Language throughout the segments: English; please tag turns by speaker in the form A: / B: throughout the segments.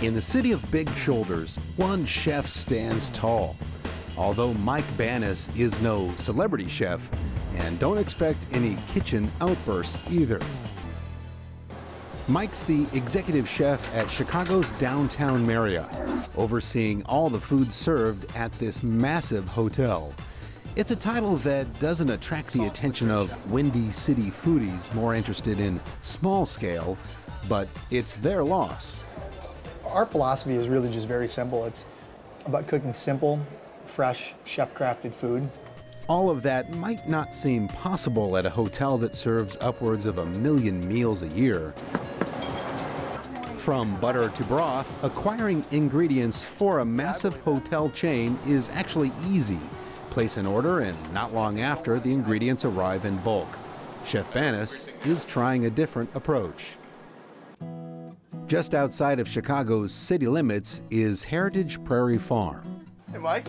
A: In the city of big shoulders, one chef stands tall. Although Mike Banas is no celebrity chef, and don't expect any kitchen outbursts either. Mike's the executive chef at Chicago's downtown Marriott, overseeing all the food served at this massive hotel. It's a title that doesn't attract the attention of Windy City foodies more interested in small scale, but it's their loss.
B: Our philosophy is really just very simple. It's about cooking simple, fresh, chef-crafted food.
A: All of that might not seem possible at a hotel that serves upwards of 1 million meals a year. From butter to broth, acquiring ingredients for a massive hotel chain is actually easy. Place an order, and not long after, the ingredients arrive in bulk. Chef Banas is trying a different approach. Just outside of Chicago's city limits is Heritage Prairie Farm.
B: Hey, Mike.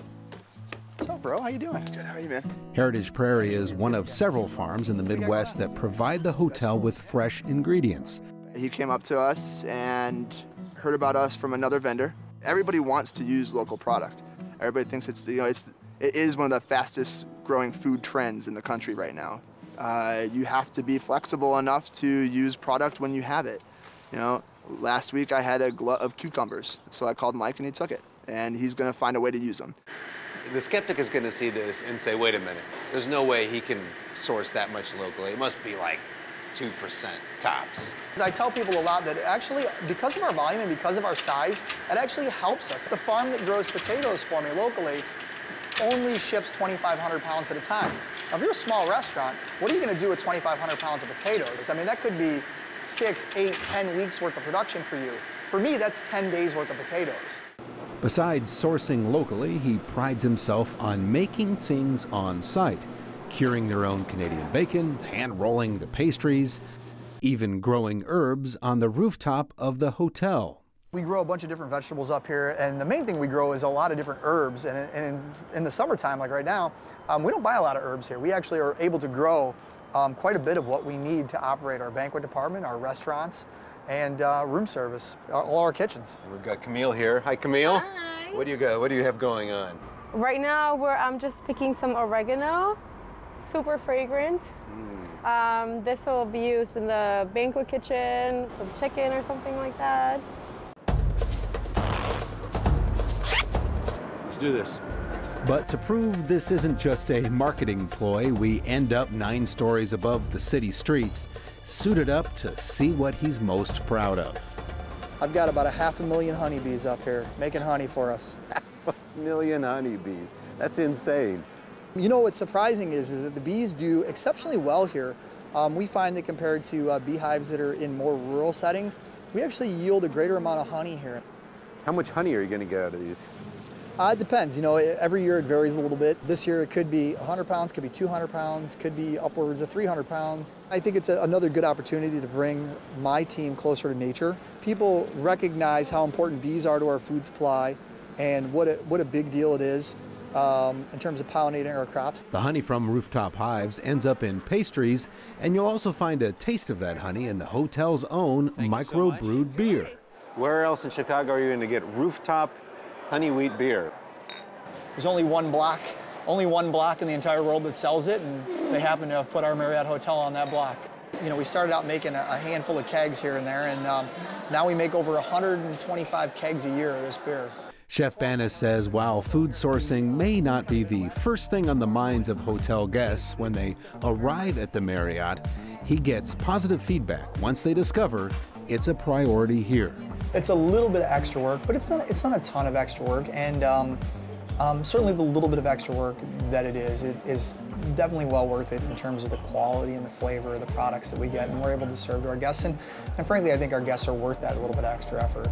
B: What's up, bro? How you doing? Good. How are you, man?
A: Heritage Prairie is one of several farms in the Midwest that provide the hotel with fresh ingredients.
C: He came up to us and heard about us from another vendor. Everybody wants to use local product. Everybody thinks it is one of the fastest growing food trends in the country right now. You have to be flexible enough to use product when you have it. You know, last week I had a glut of cucumbers, so I called Mike and he took it, and he's going to find a way to use them.
D: The skeptic is going to see this and say, wait a minute, there's no way he can source that much locally. It must be like 2% tops.
B: I tell people a lot that actually, because of our volume and because of our size, it actually helps us. The farm that grows potatoes for me locally only ships 2,500 pounds at a time. Now, if you're a small restaurant, what are you going to do with 2,500 pounds of potatoes? I mean, that could be 6, 8, 10 weeks worth of production for you. For me, that's 10 days worth of potatoes.
A: Besides sourcing locally, he prides himself on making things on site, curing their own Canadian bacon, hand-rolling the pastries, even growing herbs on the rooftop of the hotel.
B: We grow a bunch of different vegetables up here, and the main thing we grow is a lot of different herbs. And in the summertime, like right now, we don't buy a lot of herbs here. We actually are able to grow quite a bit of what we need to operate our banquet department, our restaurants, and room service, all our kitchens.
D: We've got Camille here. Hi, Camille.
E: Hi.
D: What do you have going on?
E: Right now, I'm just picking some oregano, super fragrant. This will be used in the banquet kitchen, some chicken or something like that.
D: Let's do this.
A: But to prove this isn't just a marketing ploy, we end up 9 stories above the city streets, suited up to see what he's most proud of.
B: I've got about 500,000 honeybees up here making honey for us.
D: 500,000 honeybees. That's insane.
B: You know what's surprising is that the bees do exceptionally well here. We find that compared to beehives that are in more rural settings, we actually yield a greater amount of honey here.
D: How much honey are you going to get out of these?
B: It depends. You know, every year it varies a little bit. This year it could be 100 pounds, could be 200 pounds, could be upwards of 300 pounds. I think it's another good opportunity to bring my team closer to nature. People recognize how important bees are to our food supply and what a big deal it is in terms of pollinating our crops.
A: The honey from Rooftop hives ends up in pastries, and you'll also find a taste of that honey in the hotel's own micro-brewed beer.
D: Where else in Chicago are you going to get Rooftop honey wheat beer?
B: There's only one block in the entire world that sells it, and they happen to have put our Marriott Hotel on that block. You know, we started out making a handful of kegs here and there, and now we make over 125 kegs a year of this beer.
A: Chef Banas says while food sourcing may not be the first thing on the minds of hotel guests when they arrive at the Marriott, he gets positive feedback once they discover it's a priority here.
B: It's a little bit of extra work, but it's not a ton of extra work, and certainly the little bit of extra work that it is definitely well worth it in terms of the quality and the flavor of the products that we get and we're able to serve to our guests, and frankly I think our guests are worth that little bit of extra effort.